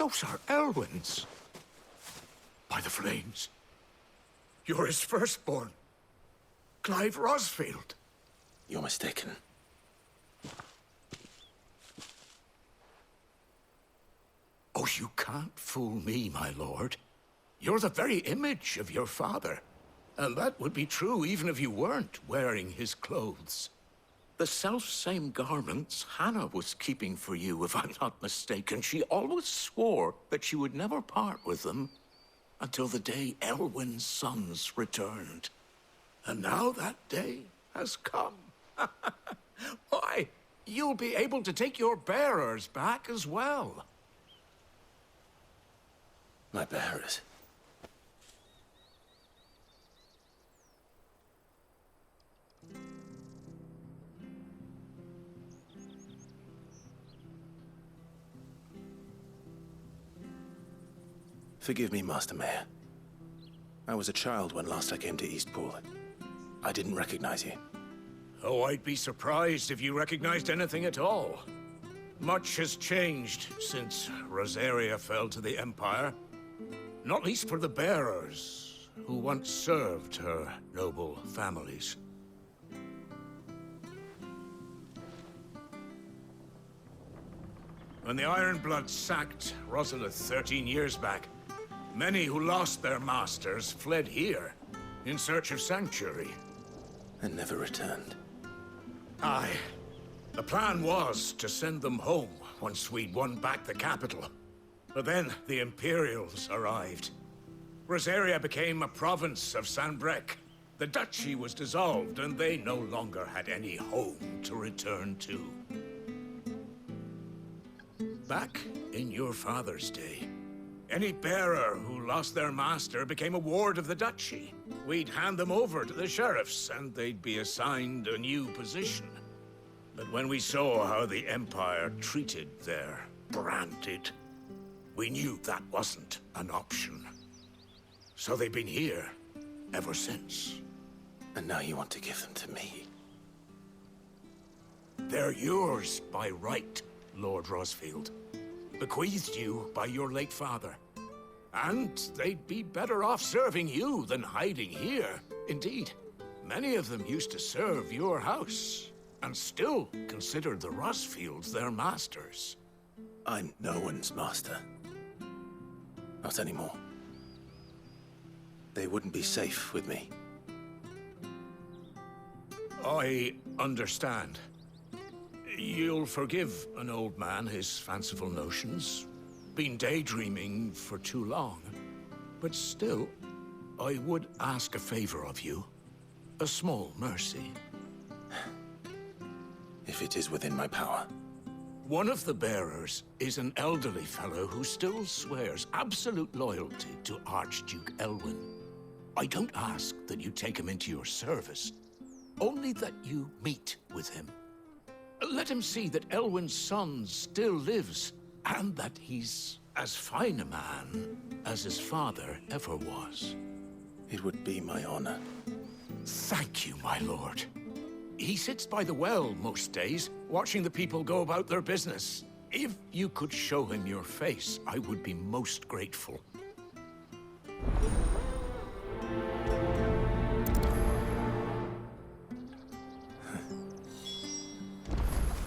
Those are Elwyn's. By the flames. You're his firstborn. Clive Rosfield. You're mistaken. Oh, you can't fool me, my lord. You're the very image of your father. And that would be true even if you weren't wearing his clothes. The self-same garments Hannah was keeping for you, if I'm not mistaken. She always swore that she would never part with them until the day Elwyn's sons returned. And now that day has come. Why, you'll be able to take your bearers back as well. My bearers? Forgive me, Master Mayor. I was a child when last I came to Eastpool. I didn't recognize you. Oh, I'd be surprised if you recognized anything at all. Much has changed since Rosaria fell to the Empire. Not least for the bearers, who once served her noble families. When the Ironbloods sacked Rosalith 13 years back, many who lost their masters fled here in search of sanctuary. And never returned. Aye. The plan was to send them home once we'd won back the capital. But then the Imperials arrived. Rosaria became a province of Sanbreque. The duchy was dissolved, and they no longer had any home to return to. Back in your father's day, any bearer who lost their master became a ward of the duchy. We'd hand them over to the sheriffs, and they'd be assigned a new position. But when we saw how the Empire treated their branded, we knew that wasn't an option. So they've been here ever since. And now you want to give them to me? They're yours by right, Lord Rosfield. Bequeathed you by your late father. And they'd be better off serving you than hiding here. Indeed, many of them used to serve your house, and still considered the Rosfields their masters. I'm no one's master. Not anymore. They wouldn't be safe with me. I understand. You'll forgive an old man his fanciful notions. Been daydreaming for too long. But still, I would ask a favor of you. A small mercy. If it is within my power. One of the bearers is an elderly fellow who still swears absolute loyalty to Archduke Elwyn. I don't ask that you take him into your service, only that you meet with him. Let him see that Elwyn's son still lives, and that he's as fine a man as his father ever was. It would be my honor. Thank you, my lord. He sits by the well most days, watching the people go about their business. If you could show him your face, I would be most grateful.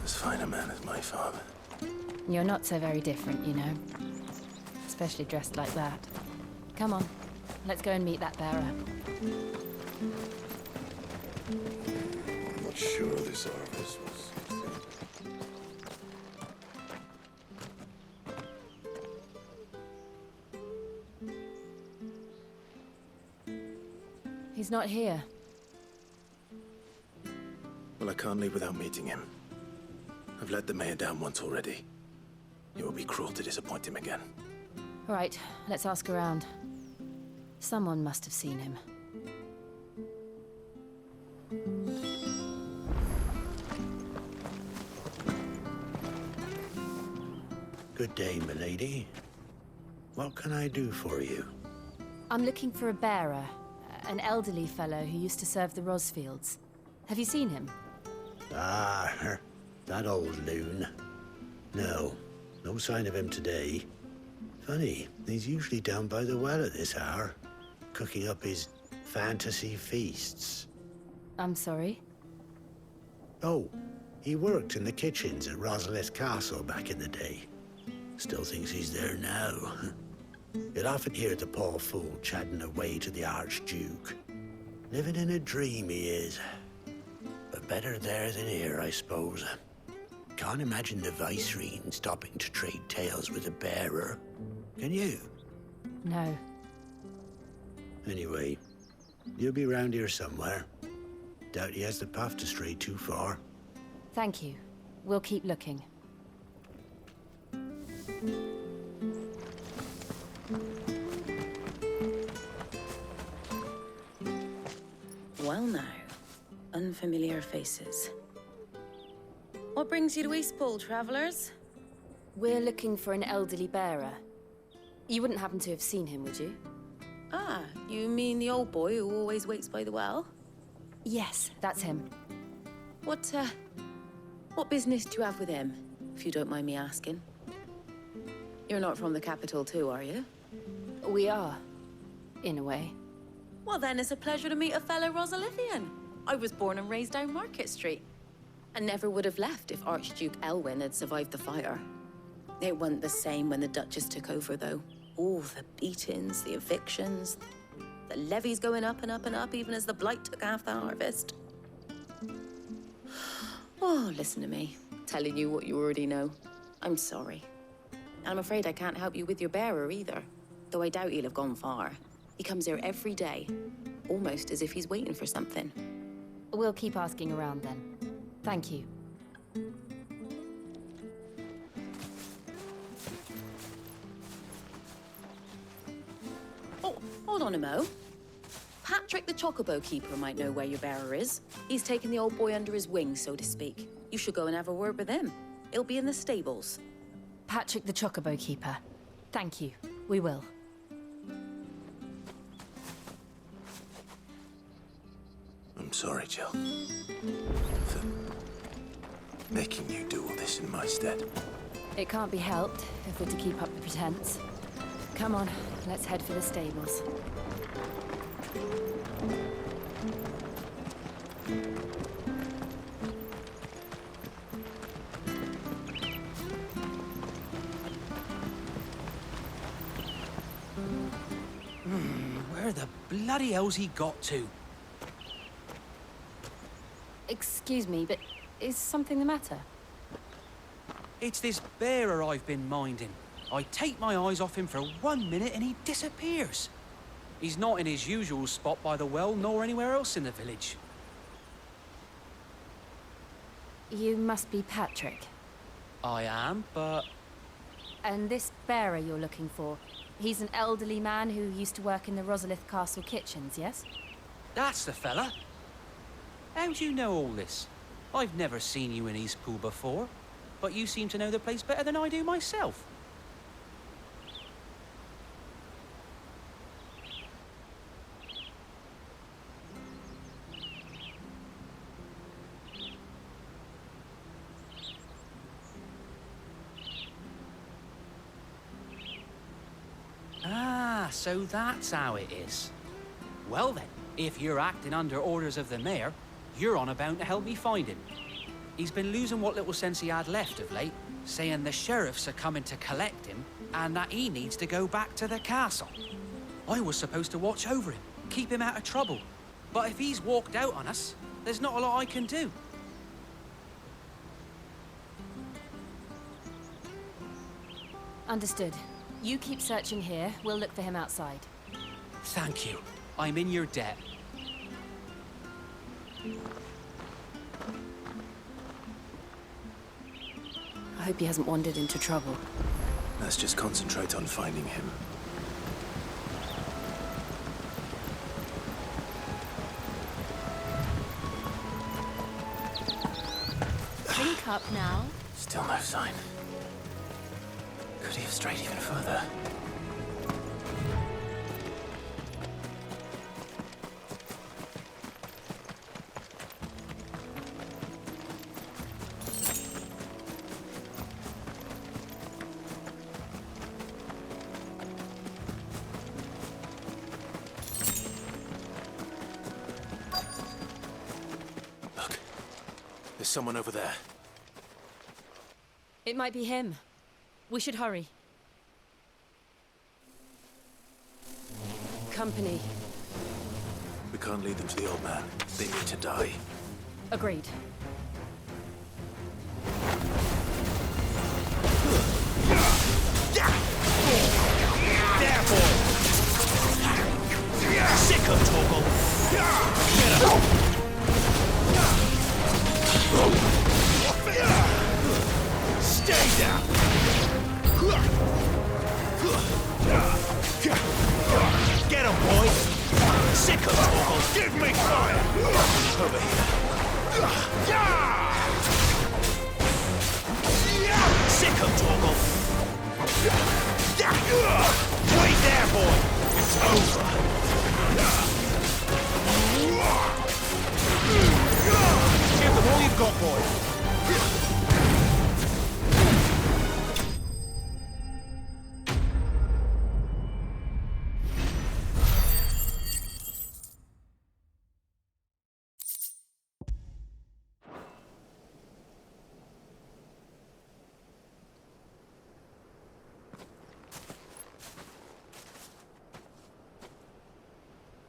As fine a man as my father. You're not so very different, you know. Especially dressed like that. Come on, let's go and meet that bearer. I'm not sure this office was... He's not here. Well, I can't leave without meeting him. I've let the mayor down once already. It would be cruel to disappoint him again. Right, let's ask around. Someone must have seen him. Good day, milady. What can I do for you? I'm looking for a bearer. An elderly fellow who used to serve the Rosfields. Have you seen him? Ah, that old loon. No sign of him today. Funny, he's usually down by the well at this hour, cooking up his fantasy feasts. I'm sorry? Oh, he worked in the kitchens at Rosalith Castle back in the day. Still thinks he's there now. You'll often hear the poor fool chatting away to the Archduke. Living in a dream he is. But better there than here, I suppose. Can't imagine the Vicereine stopping to trade tales with a bearer. Can you? No. Anyway, you'll be round here somewhere. Doubt he has the path to stray too far. Thank you. We'll keep looking. Well now, unfamiliar faces. What brings you to Eastpool, travelers? We're looking for an elderly bearer. You wouldn't happen to have seen him, would you? Ah, you mean the old boy who always waits by the well? Yes, that's him. What business do you have with him, if you don't mind me asking? You're not from the capital too, are you? We are, in a way. Well then, it's a pleasure to meet a fellow Rosalithian. I was born and raised down Market Street. And never would have left if Archduke Elwyn had survived the fire. It wasn't the same when the Duchess took over, though. All the beatings, the evictions, the levies going up and up and up, even as the blight took half the harvest. Oh, listen to me, telling you what you already know. I'm sorry. And I'm afraid I can't help you with your bearer either, though I doubt he'll have gone far. He comes here every day, almost as if he's waiting for something. We'll keep asking around then. Thank you. Oh, hold on a mo. Patrick the Chocobo Keeper might know where your bearer is. He's taken the old boy under his wing, so to speak. You should go and have a word with him. He'll be in the stables. Patrick the Chocobo Keeper. Thank you. We will. I'm sorry, Jill. For making you do all this in my stead. It can't be helped if we're to keep up the pretense. Come on, let's head for the stables. Where the bloody hell's he got to? Excuse me, but is something the matter? It's this bearer I've been minding. I take my eyes off him for 1 minute and he disappears. He's not in his usual spot by the well, nor anywhere else in the village. You must be Patrick. I am, but... And this bearer you're looking for, he's an elderly man who used to work in the Rosalith Castle kitchens, yes? That's the fella. How do you know all this? I've never seen you in Eastpool before, but you seem to know the place better than I do myself. Ah, so that's how it is. Well then, if you're acting under orders of the mayor, you're on about to help me find him. He's been losing what little sense he had left of late, saying the sheriffs are coming to collect him and that he needs to go back to the castle. I was supposed to watch over him, keep him out of trouble. But if he's walked out on us, there's not a lot I can do. Understood. You keep searching here, we'll look for him outside. Thank you. I'm in your debt. I hope he hasn't wandered into trouble. Let's just concentrate on finding him. Drink up now. Still no sign. Could he have strayed even further? someone over there. It might be him. We should hurry. Company. We can't lead them to the old man. They need to die. Agreed. There, boy! Sick of Toggle! Get him! Stay down! Get him, boy! Sick of Toggle! Give me fire! Over here. Sick of Toggle! Wait there, boy! It's over! Give them all you've got, boy!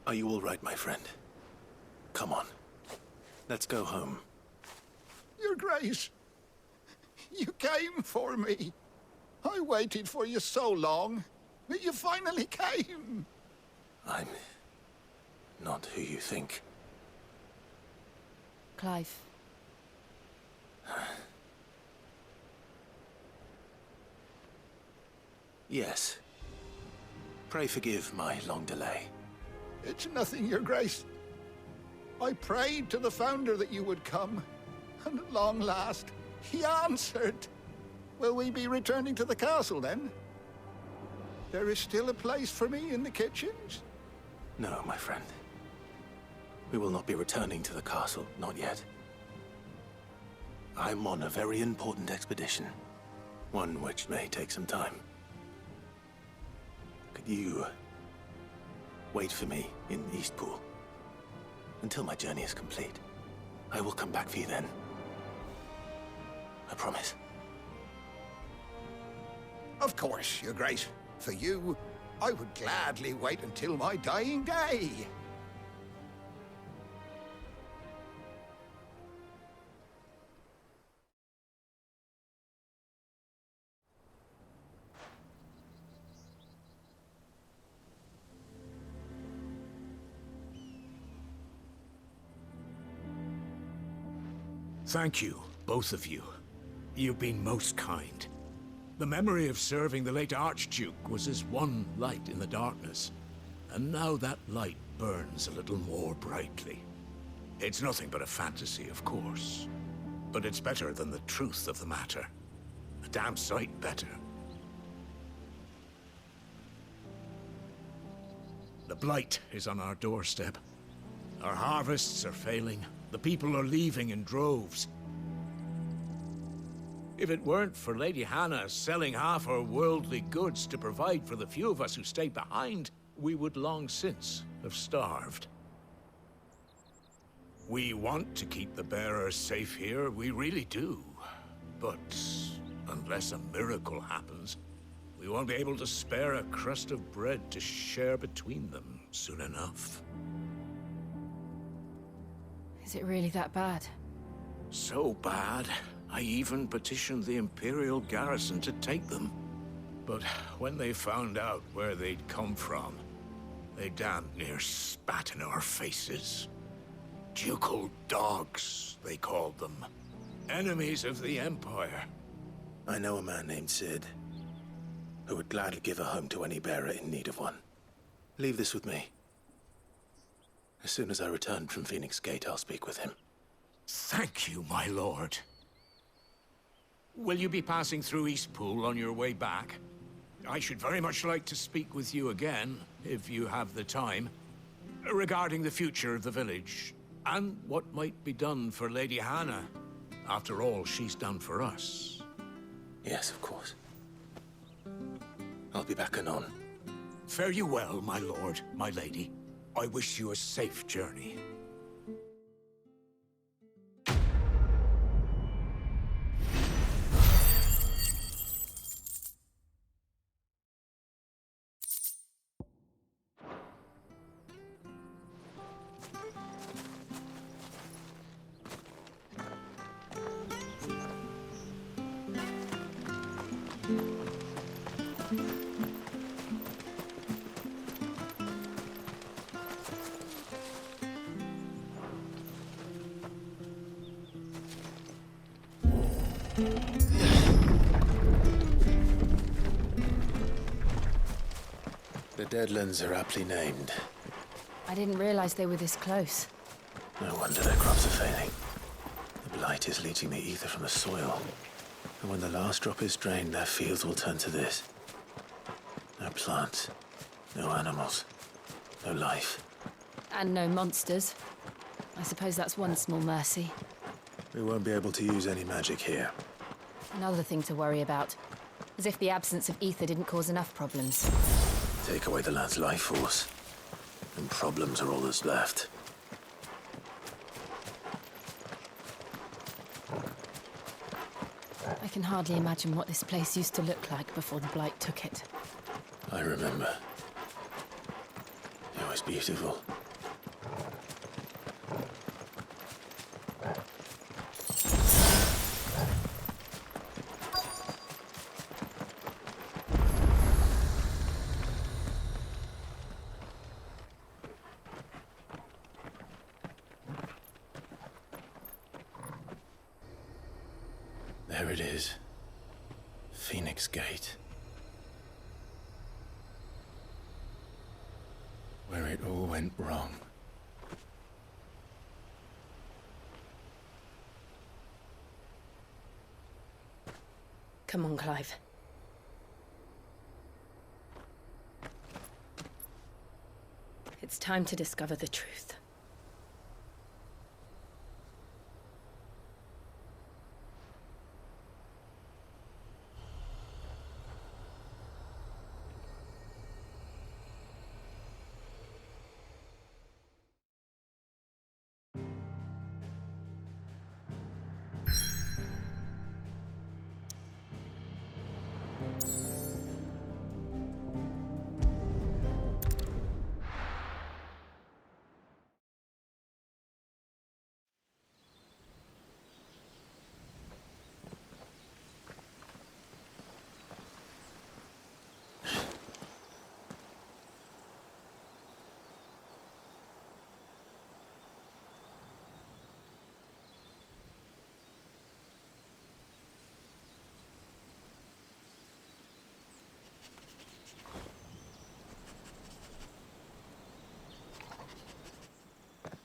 Are you all right, my friend? Come on. Let's go home. Your Grace, you came for me. I waited for you so long, but you finally came. I'm not who you think. Clive. Yes. Pray forgive my long delay. It's nothing, Your Grace. I prayed to the Founder that you would come, and at long last, he answered. Will we be returning to the castle, then? There is still a place for me in the kitchens? No, my friend. We will not be returning to the castle, not yet. I'm on a very important expedition. One which may take some time. Could you wait for me in Eastpool until my journey is complete? I will come back for you then. I promise. Of course, Your Grace. For you, I would gladly wait until my dying day. Thank you, both of you. You've been most kind. The memory of serving the late Archduke was as one light in the darkness, and now that light burns a little more brightly. It's nothing but a fantasy, of course, but it's better than the truth of the matter. A damn sight better. The blight is on our doorstep. Our harvests are failing. The people are leaving in droves. If it weren't for Lady Hannah selling half her worldly goods to provide for the few of us who stayed behind, we would long since have starved. We want to keep the bearers safe here, we really do. But unless a miracle happens, we won't be able to spare a crust of bread to share between them soon enough. Is it really that bad? So bad, I even petitioned the Imperial garrison to take them. But when they found out where they'd come from, they damn near spat in our faces. Ducal dogs, they called them. Enemies of the Empire. I know a man named Sid, who would gladly give a home to any bearer in need of one. Leave this with me. As soon as I return from Phoenix Gate, I'll speak with him. Thank you, my lord. Will you be passing through Eastpool on your way back? I should very much like to speak with you again, if you have the time, regarding the future of the village, and what might be done for Lady Hannah. After all she's done for us. Yes, of course. I'll be back anon. Fare you well, my lord, my lady. I wish you a safe journey. The Deadlands are aptly named. I didn't realize they were this close. No wonder their crops are failing. The blight is leaching the ether from the soil. And when the last drop is drained, their fields will turn to this. No plants, no animals, no life. And no monsters. I suppose that's one small mercy. We won't be able to use any magic here. Another thing to worry about. As if the absence of ether didn't cause enough problems. Take away the land's life force, and problems are all that's left. I can hardly imagine what this place used to look like before the Blight took it. I remember. It was beautiful. There it is. Phoenix Gate. Where it all went wrong. Come on, Clive. It's time to discover the truth.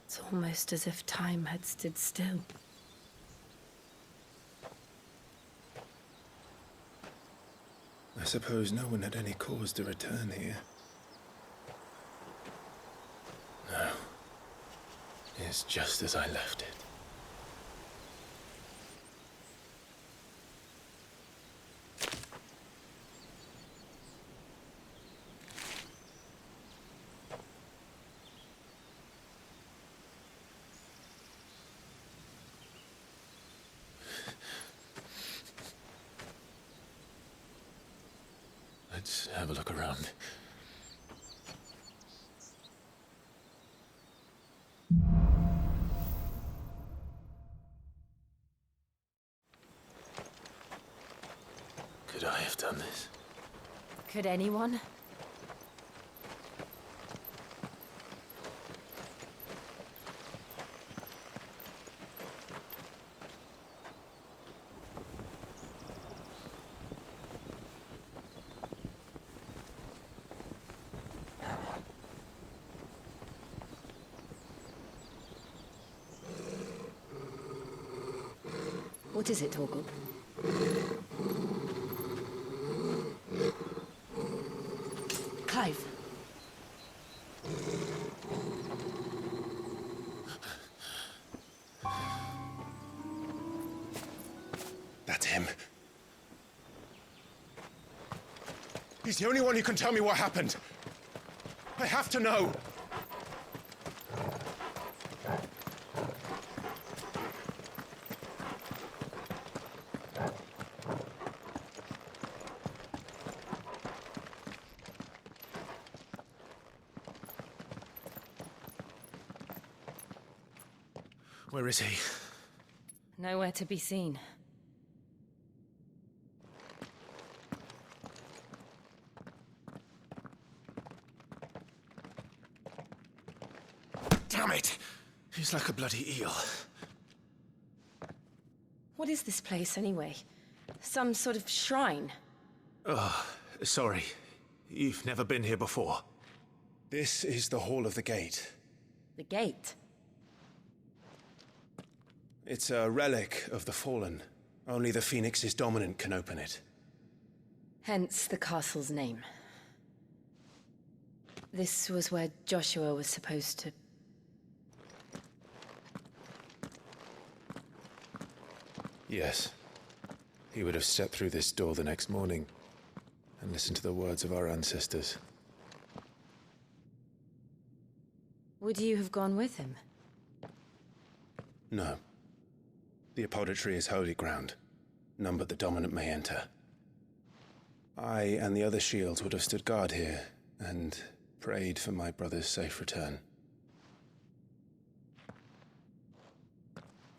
It's almost as if time had stood still. I suppose no one had any cause to return here. No. It's just as I left it. Let's have a look around. Could I have done this? Could anyone? What is it, Torgal? Clive. That's him. He's the only one who can tell me what happened. I have to know. Where is he? Nowhere to be seen. Damn it! He's like a bloody eel. What is this place, anyway? Some sort of shrine? Sorry. You've never been here before. This is the Hall of the Gate. The gate? It's a relic of the Fallen. Only the Phoenix's dominant can open it. Hence the castle's name. This was where Joshua was supposed to... Yes. He would have stepped through this door the next morning and listened to the words of our ancestors. Would you have gone with him? No. The apodatory is holy ground. None but the dominant may enter. I and the other shields would have stood guard here and prayed for my brother's safe return.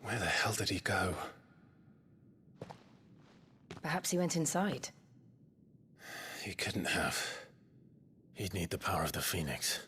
Where the hell did he go? Perhaps he went inside. He couldn't have. He'd need the power of the Phoenix.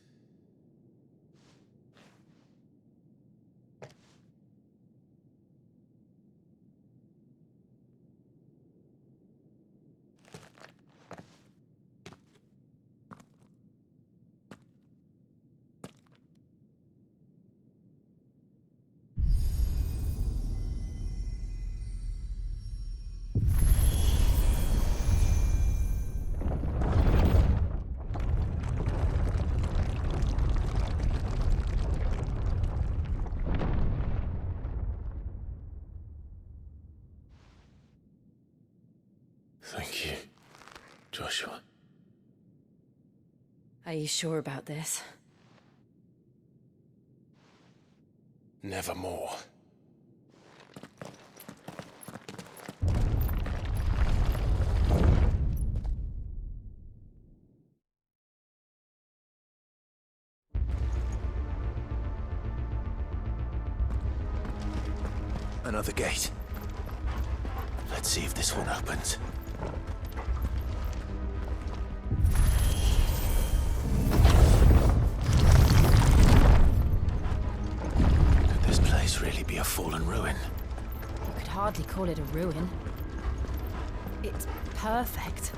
Thank you, Joshua. Are you sure about this? Nevermore. Another gate. Let's see if this one opens. Could this place really be a fallen ruin? You could hardly call it a ruin. It's perfect.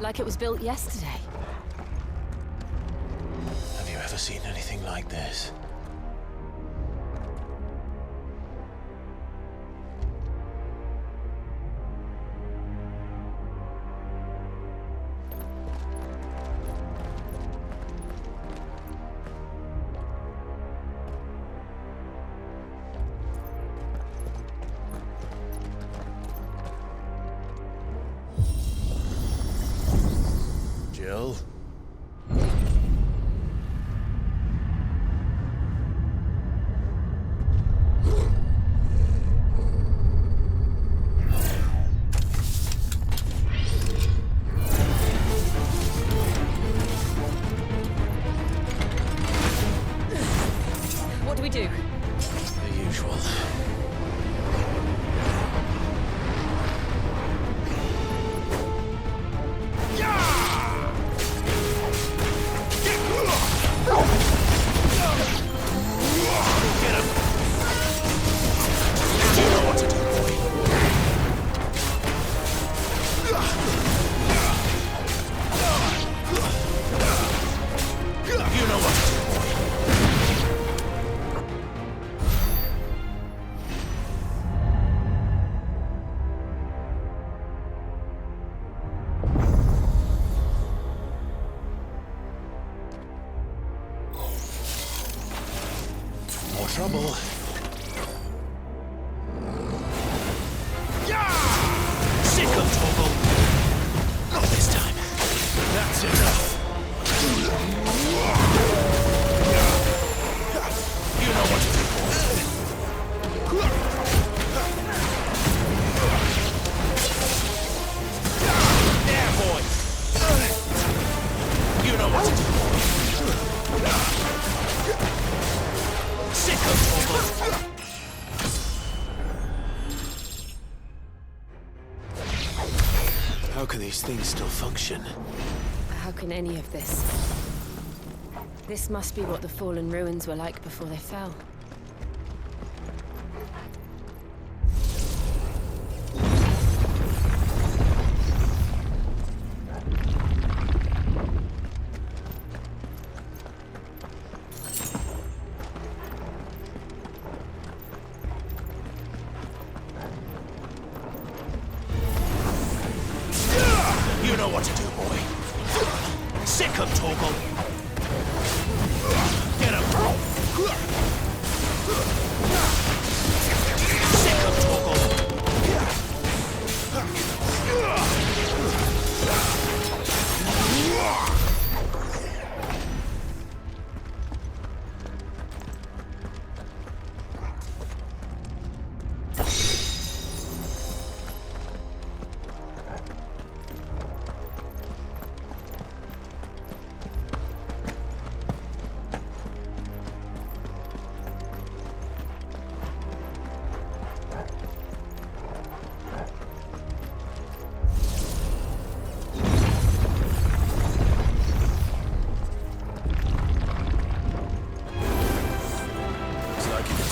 Like it was built yesterday. Have you ever seen anything like this? Jill? What do we do? The usual. More trouble. Sick of trouble. Not this time. That's enough. You know what to do, boy. There, boy. You know what to do, boy. Sick of trouble. How can these things still function? How can any of this? This must be what the fallen ruins were like before they fell.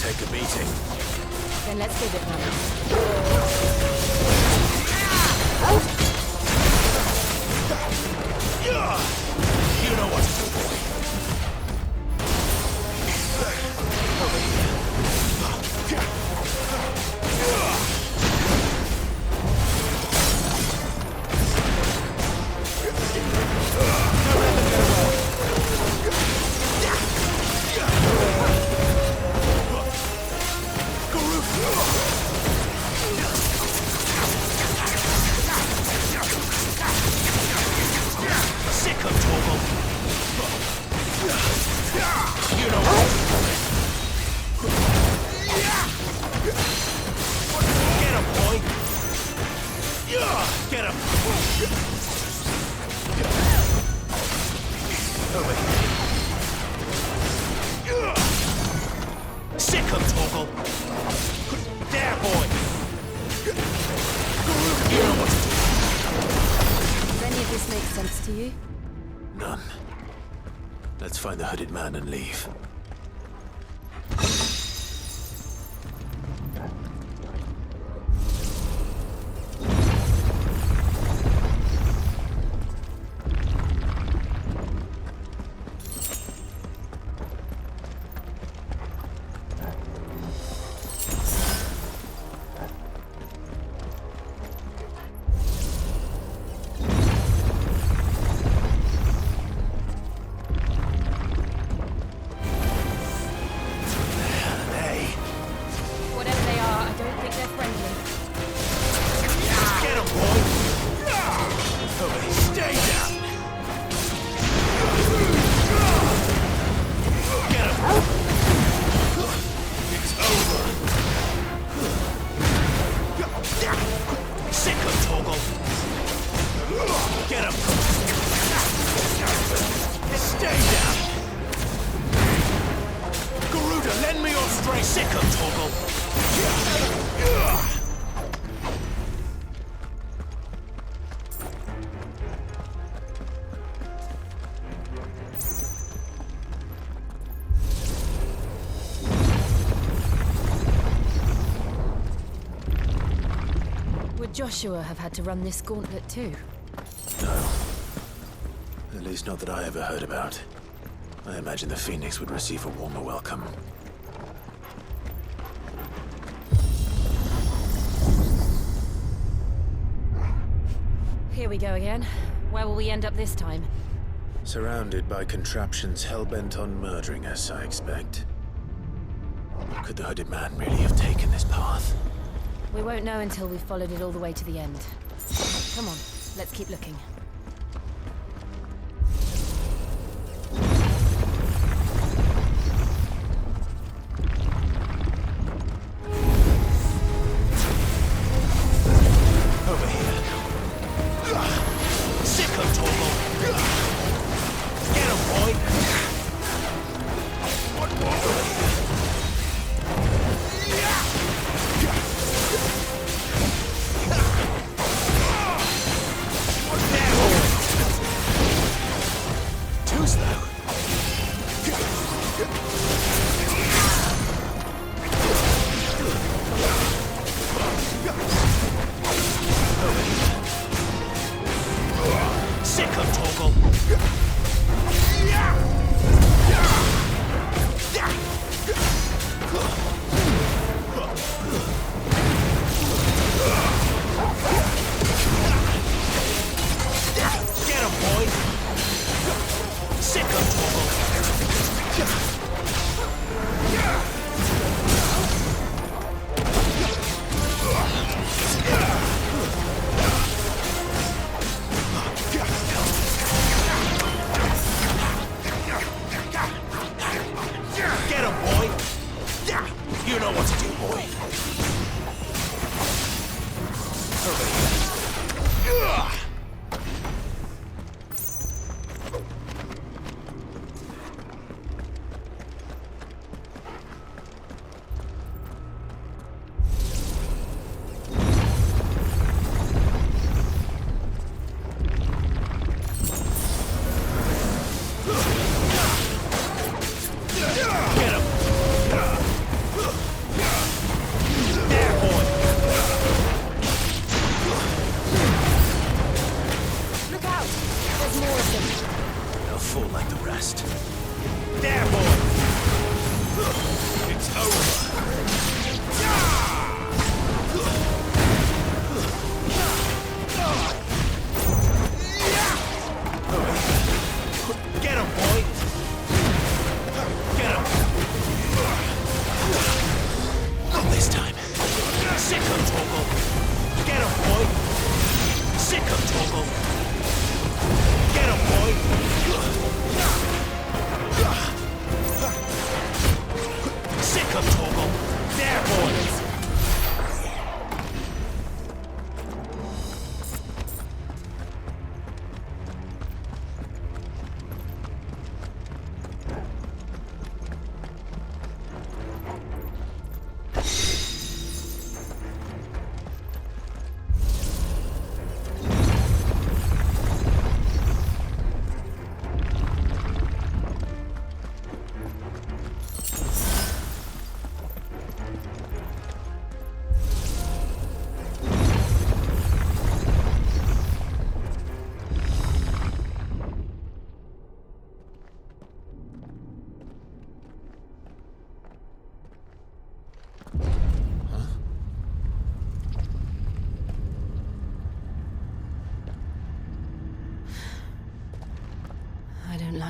take a beating. Then let's give it one. You know what to do, boy. Sick of Torgal. You know what? Get him, boy. Get him. Over here. Sick of Torgal. There, boy. You know what to do. Does any of this make sense to you? None. Let's find the hooded man and leave. Whatever they are, I don't think they're friendly. Get him, boy! Over here. Stay down! Get him! It's over! Sick of Torgal! Get him! Stay down! Garuda, lend me your strength! Sick of Torgal! Would Joshua have had to run this gauntlet too? No. At least not that I ever heard about. I imagine the Phoenix would receive a warmer welcome. Here we go again. Where will we end up this time? Surrounded by contraptions hell-bent on murdering us, I expect. Could the hooded man really have taken this path? We won't know until we've followed it all the way to the end. Come on, let's keep looking. Over here. Sick of Torgal! Get him, boy! What more? Over here. There,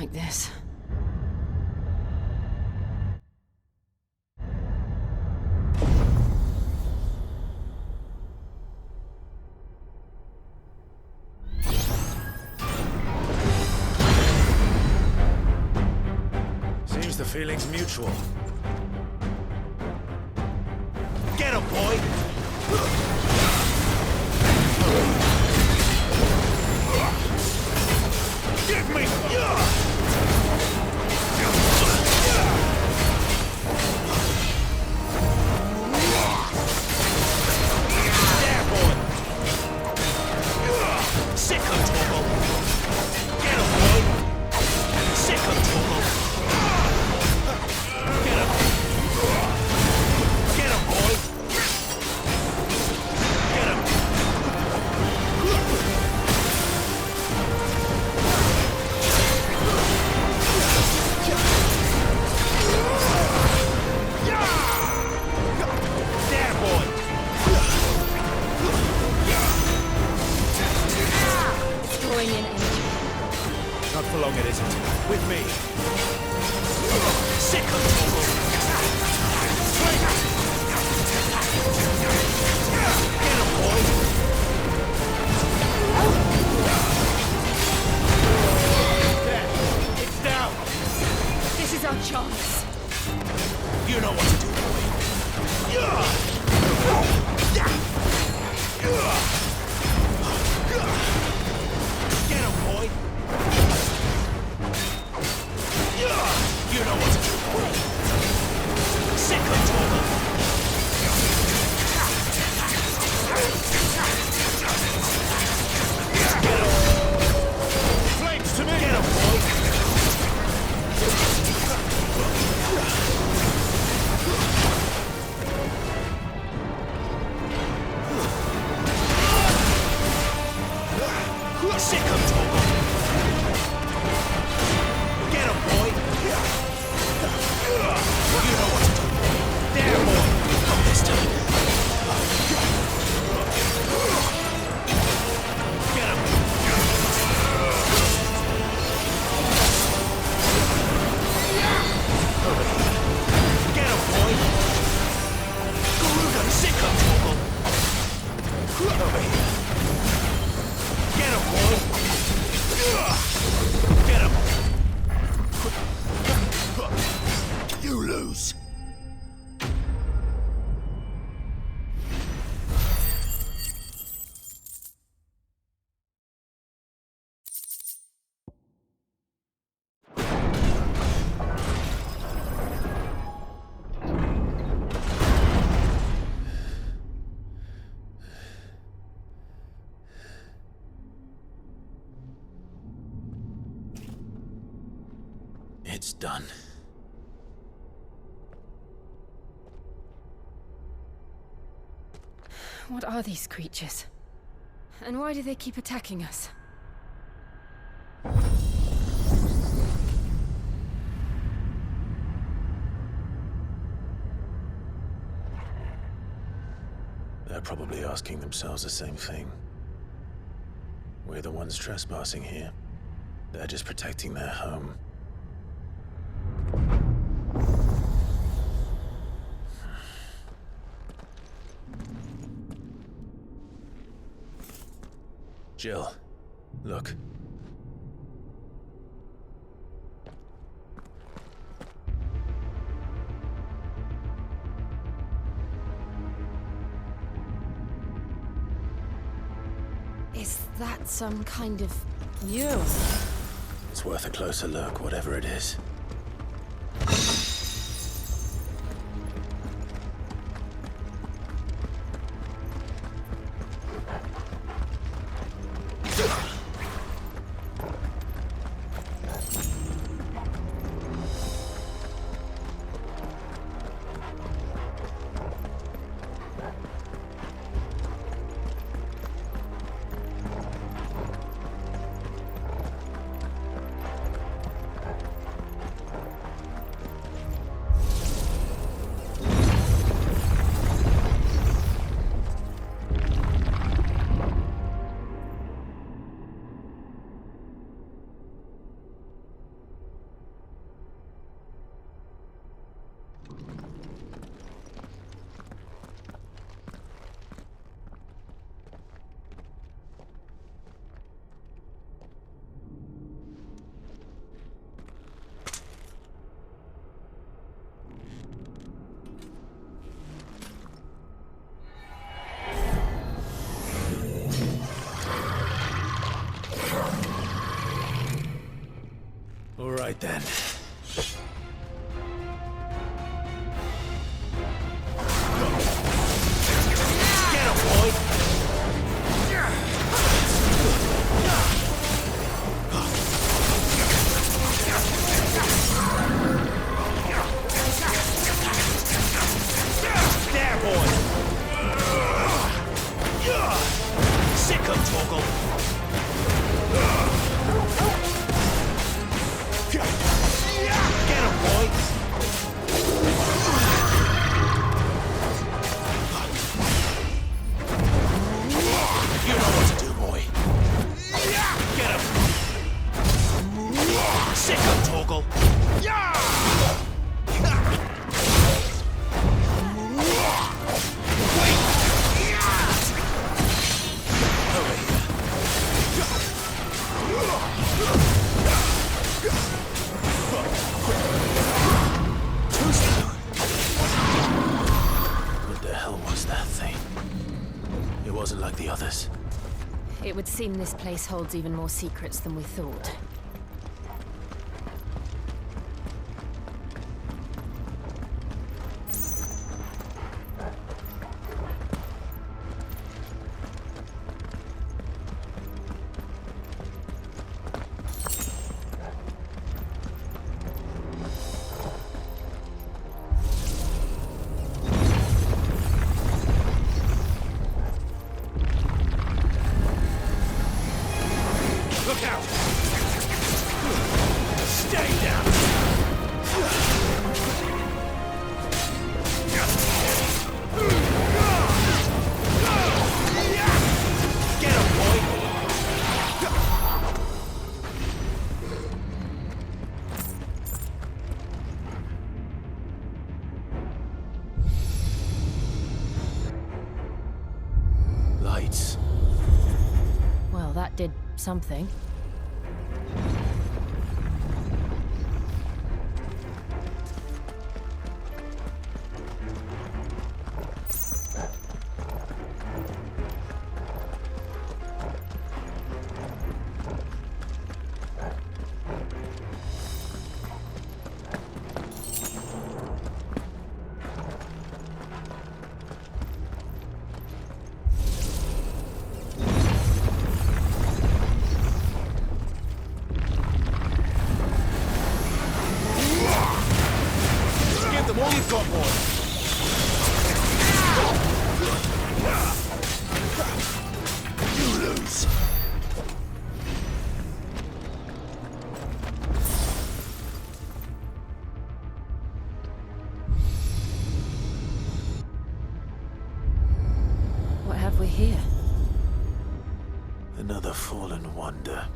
like this. Seems the feeling's mutual. Get him, boy! Give me! There, boy! Sick of trouble! Get him, boy! Sick of trouble! Get him! Get him, boy! Get him! There, boy! It's drawing in energy. Not for long, it isn't. With me. Sick of trouble! Get him, boy! There. It's down! This is our chance. You know what to do, boy. Get him, boy! You know what to do, boy. Sick of trouble! Get him! Flames to me! Get him, boy! Sick of trouble! Get him, boy! You know what to do. There, boy! Not this time. Get him! Over here. Get him, boy! Garuda, sick of trouble! Over here. Get him, boy! Get him! You lose. It's done. What are these creatures? And why do they keep attacking us? They're probably asking themselves the same thing. We're the ones trespassing here. They're just protecting their home. Jill, look. Is that some kind of mural? It's worth a closer look, whatever it is. right then. Get him, boy! There, boy! Sick of Torgal! Get him, boy! You know what to do, boy. Get him! Sick of Torgal! Over here. Too slow. What the hell was that thing? It wasn't like the others. It would seem this place holds even more secrets than we thought. Look out! Stay down! Get him, boy! Lights. Well, that did something. Give them all you've got, boy! You lose! What have we here? Another fallen wonder.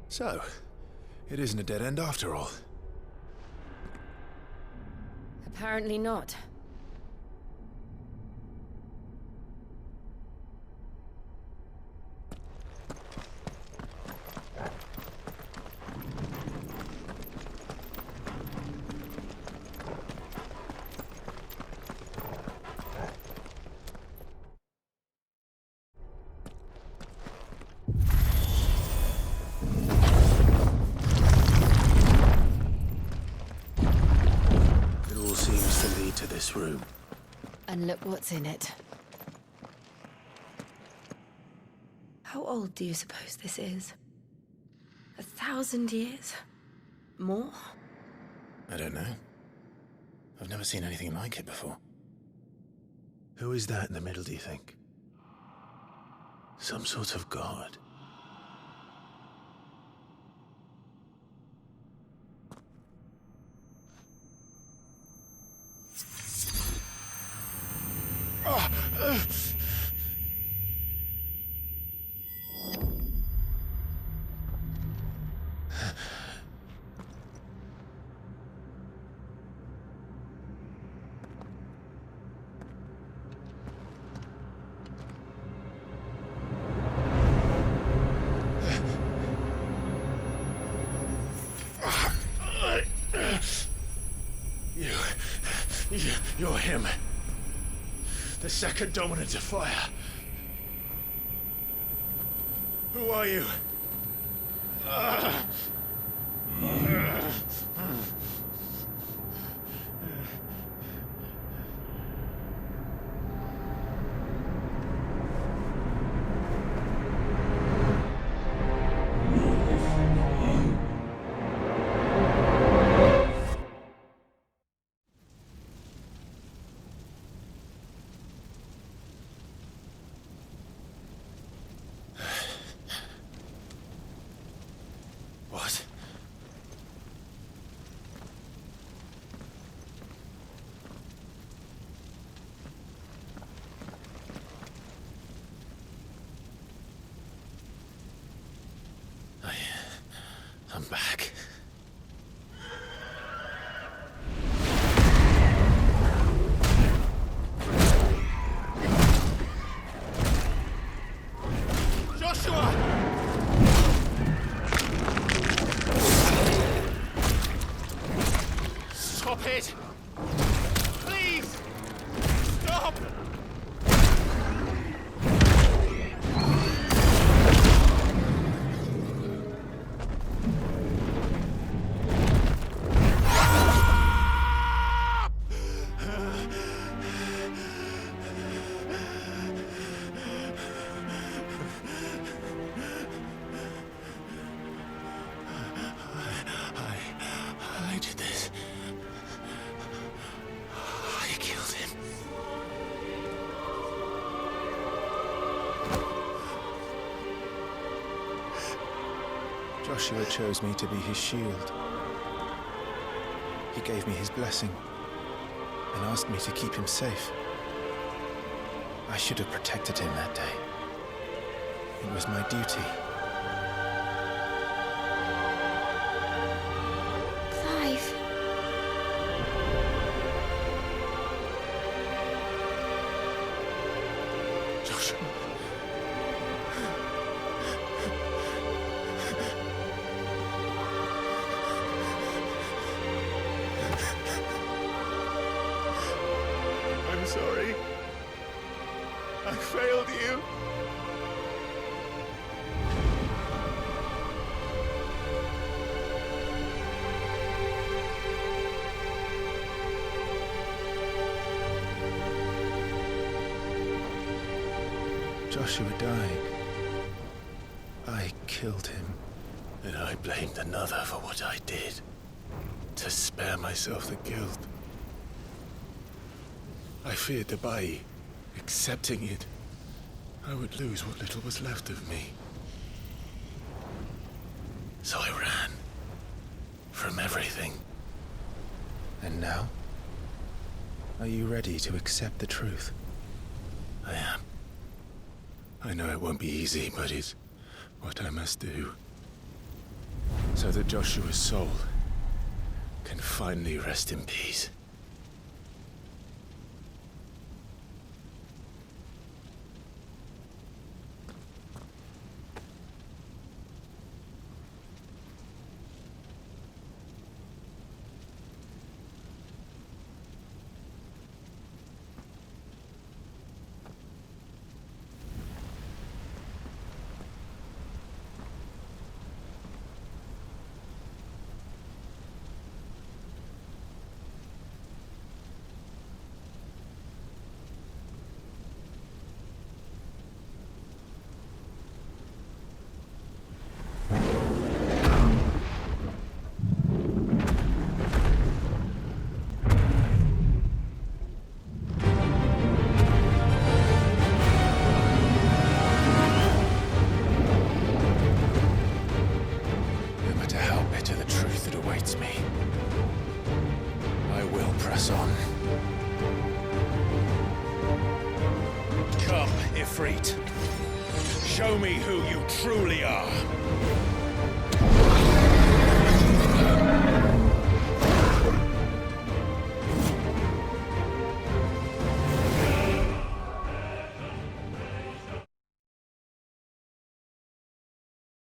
So, it isn't a dead end after all. Apparently not. It all seems to lead to this room. And look what's in it. How old do you suppose this is? 1,000 years? More? I don't know. I've never seen anything like it before. Who is that in the middle, do you think? Some sort of god? You're him. The second dominant of fire. Who are you? What? I'm back. Joshua! Stop it! Please! Stop! I did this. I killed him. Joshua chose me to be his shield. He gave me his blessing and asked me to keep him safe. I should have protected him that day. It was my duty. Clive. Joshua. I'm sorry. I failed you. Joshua died. I killed him. And I blamed another for what I did. To spare myself the guilt. I feared that by accepting it, I would lose what little was left of me. So I ran. From everything. And now? Are you ready to accept the truth? I am. I know it won't be easy, but it's what I must do. So that Joshua's soul can finally rest in peace. Show me who you truly are.